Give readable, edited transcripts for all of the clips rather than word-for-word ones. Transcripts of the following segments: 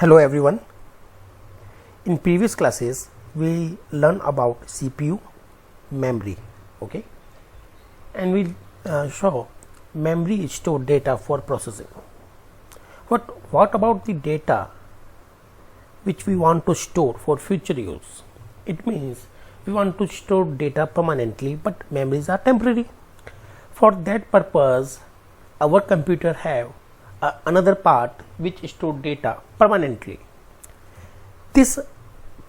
Hello everyone. In previous classes we learned about CPU, memory, okay, and we show memory store data for processing. What about the data which we want to store for future use? It means we want to store data permanently, but memories are temporary. For that purpose, our computer have another part which store data permanently. This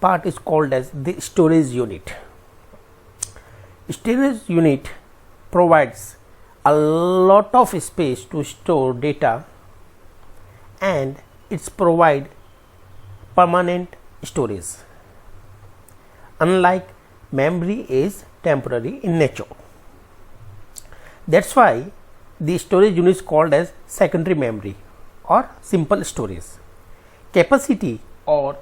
part is called as the storage unit. Storage unit provides a lot of space to store data, and it's provide permanent storage. Unlike memory is temporary in nature. That's why the storage unit is called as secondary memory or simple storage. Capacity, or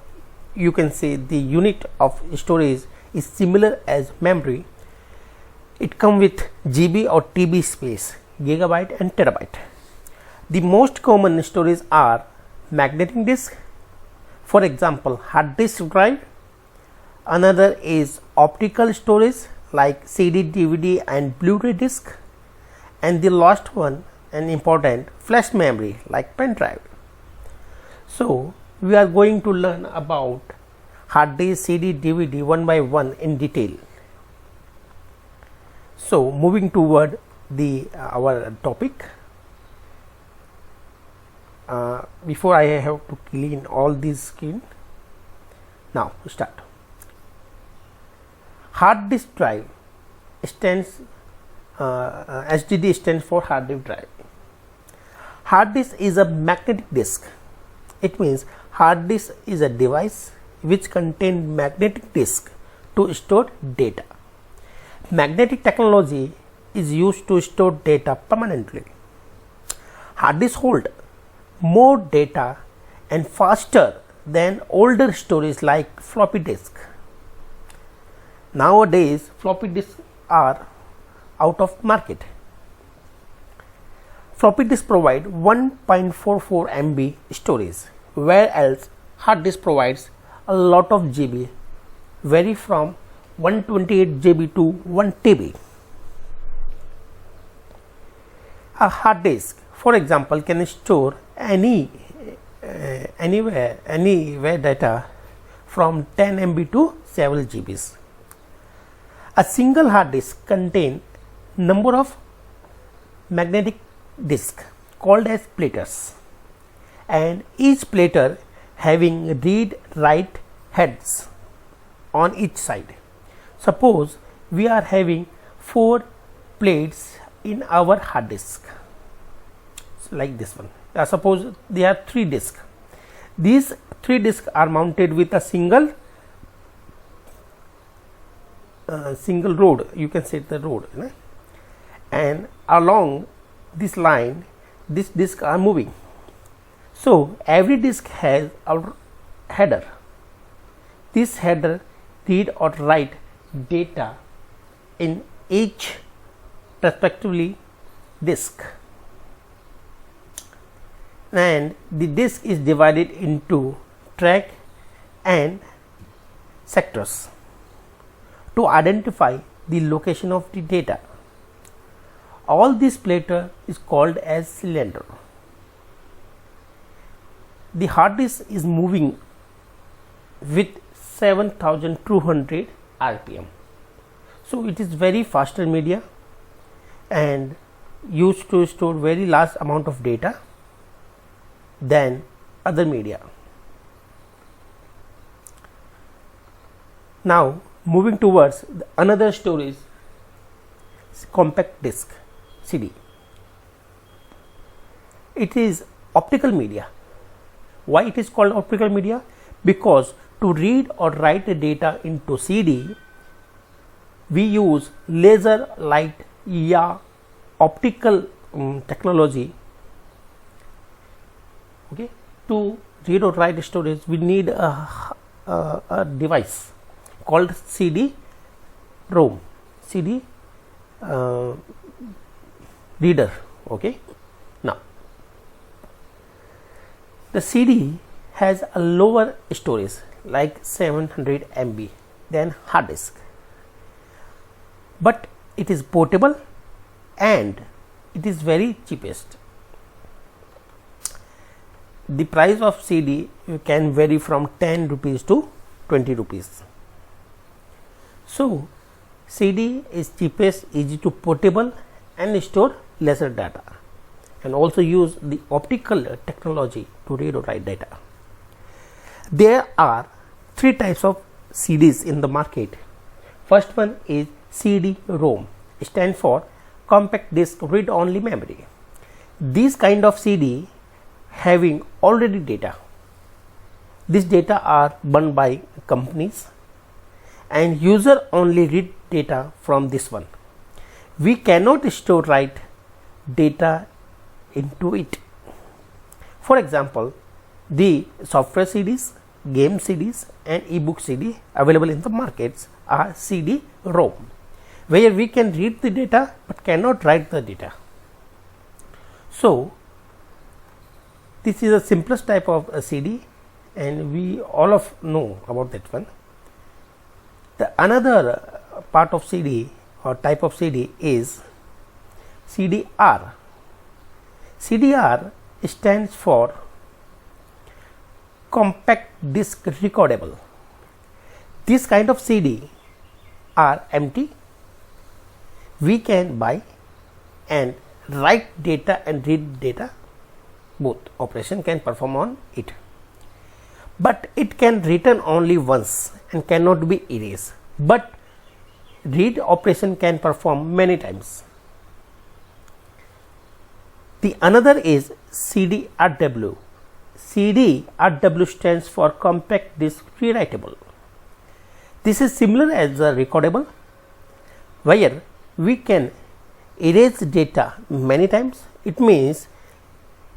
you can say the unit of storage, is similar as memory. It comes with GB or TB space, gigabyte and terabyte. The most common storage are magnetic disk, for example hard disk drive. Another is optical storage like CD, DVD and Blu-ray disc. And the last one and important, flash memory like pen drive. So we are going to learn about hard disk, CD, DVD one by one in detail. So moving toward our topic. Before I have to clean all these screen. Now start. Hard disk drive stands HDD stands for hard disk drive. Hard disk is a magnetic disk. It means hard disk is a device which contains magnetic disk to store data. Magnetic technology is used to store data permanently. Hard disk hold more data and faster than older storage like floppy disk. Nowadays floppy disks are out of market. Floppy disk provide 1.44 MB storage, whereas hard disk provides a lot of GB, vary from 128 GB to 1 TB. A hard disk, for example, can store anywhere data from 10 MB to several GBs. A single hard disk contains number of magnetic disks called as platers, and each plater having read write heads on each side. Suppose we are having 4 plates in our hard disk, so like this one. Suppose there are 3 disks. These 3 disks are mounted with a single rod, you can say the rod, and along this line this disks are moving. So every disk has a header. This header read or write data in each respectively disk, and the disk is divided into track and sectors to identify the location of the data. All this plater is called as cylinder. The hard disk is moving with 7200 RPM. So it is very faster media and used to store very large amount of data than other media. Now moving towards another storage, compact disc, CD. It is optical media. Why it is called optical media? Because to read or write the data into CD, we use laser light optical technology. Okay, to read or write storage, we need a device called CD-ROM, CD reader. Okay, now the CD has a lower storage like 700 MB than hard disk, but it is portable and it is very cheapest. The price of CD can vary from 10 rupees to 20 rupees. So CD is cheapest, easy to portable and store lesser data, and also use the optical technology to read or write data. There are three types of CDs in the market. First one is CD-ROM, stands for compact disc read only memory. These kind of CD having already data. These data are burned by companies and user only read data from this one. We cannot store write data into it. For example, the software CDs, game CDs and ebook CD available in the markets are CD-ROM, where we can read the data but cannot write the data. So this is the simplest type of CD, and we all of know about that one. The another part of CD or type of CD is CDR. CDR stands for compact disc recordable. This kind of CD are empty. We can buy and write data and read data. Both operation can perform on it, but it can return only once and cannot be erased, but read operation can perform many times. The another is CD-RW. CD-RW stands for compact disc rewritable. This is similar as the recordable, where we can erase data many times. It means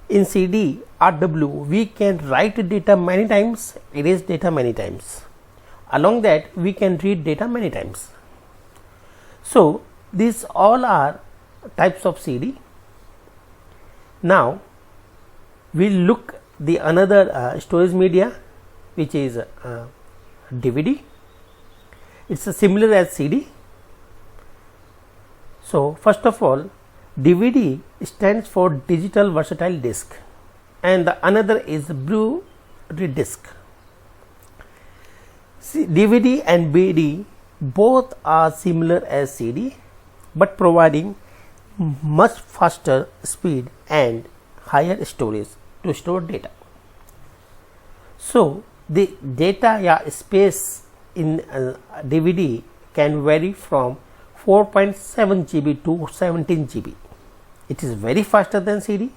in CD-RW we can write data many times, erase data many times. Along that we can read data many times. So these all are types of CD. Now we look the another storage media, which is DVD. It's similar as CD. So first of all, DVD stands for digital versatile disc, and the another is Blu-ray disc. DVD and BD both are similar as CD, but providing much faster speed and higher storage to store data. So the data space in DVD can vary from 4.7 GB to 17 GB. It is very faster than CD.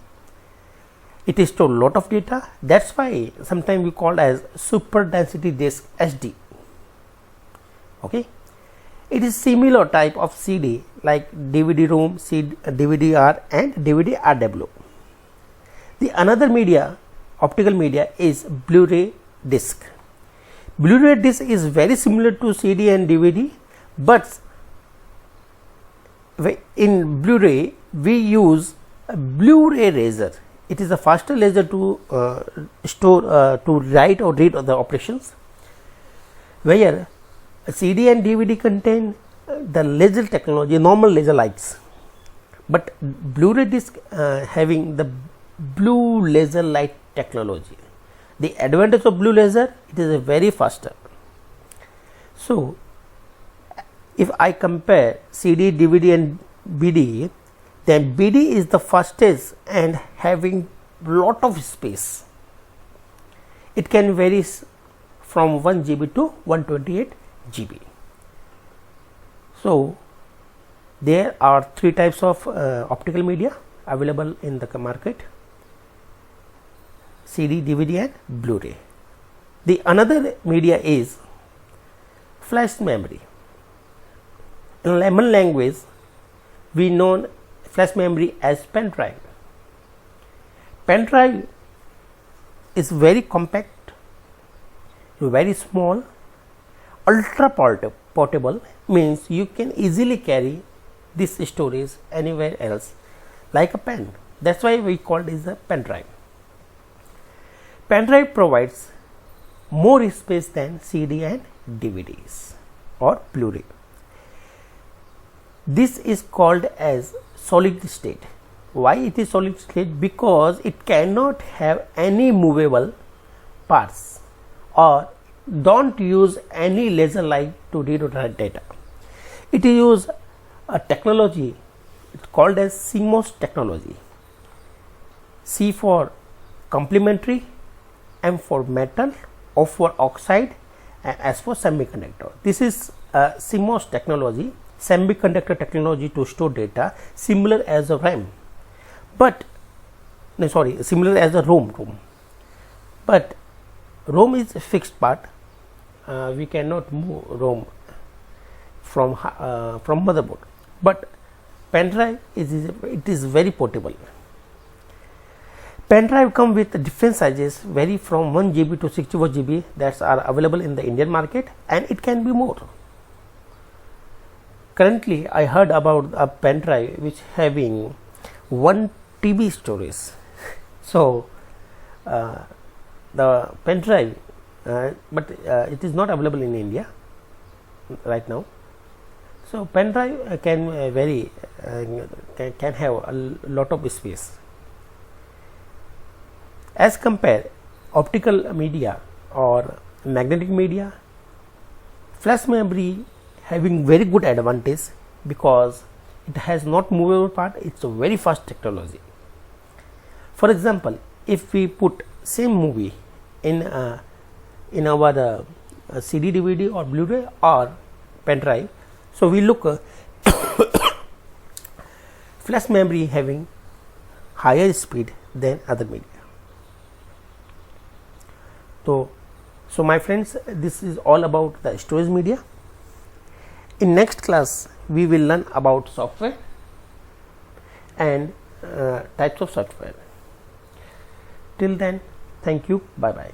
It is store lot of data. That's why sometimes we call as super density disk SD. Okay, it is similar type of CD like DVD-ROM, DVD-R and DVD-RW. The another media, optical media, is Blu-ray disc. Blu-ray disc is very similar to CD and DVD, but in Blu-ray we use a Blu-ray laser. It is a faster laser to store to write or read the operations, where CD and DVD contain the laser technology, normal laser lights, but Blu-ray disc having the blue laser light technology. The advantage of blue laser, it is a very faster. So if I compare CD, DVD and BD, then BD is the fastest and having lot of space. It can vary from 1 GB to 128 GB. So there are three types of optical media available in the market: CD, DVD and Blu-ray. The another media is flash memory. In layman language, we know flash memory as pen drive. Pen drive is very compact, very small, ultra portable, means you can easily carry this storage anywhere else like a pen. That's why we call it as a pen drive. Pen drive provides more space than CD and DVDs or Blu-ray. This is called as solid state. Why it is solid state? Because it cannot have any movable parts or don't use any laser light to read or write data. It is a technology called as CMOS technology. C for complementary, M for metal, O for oxide, and S for semiconductor. This is a CMOS technology, semiconductor technology to store data, similar as a RAM, but similar as a ROM. But ROM is a fixed part. We cannot move ROM from motherboard. But pen drive is very portable. Pen drive come with different sizes, vary from 1 GB to 64 GB that are available in the Indian market, and it can be more. Currently, I heard about a pen drive which having 1 TB storage. So the pen drive, but it is not available in India right now. So pen drive can vary, can have a lot of space. As compare optical media or magnetic media, flash memory having very good advantage because it has not movable part. It's a very fast technology. For example, if we put same movie in our CD, DVD or Blu-ray or pen drive, so we look flash memory having higher speed than other media. So my friends, this is all about the storage media. In next class, we will learn about software and types of software. Till then, thank you. Bye bye.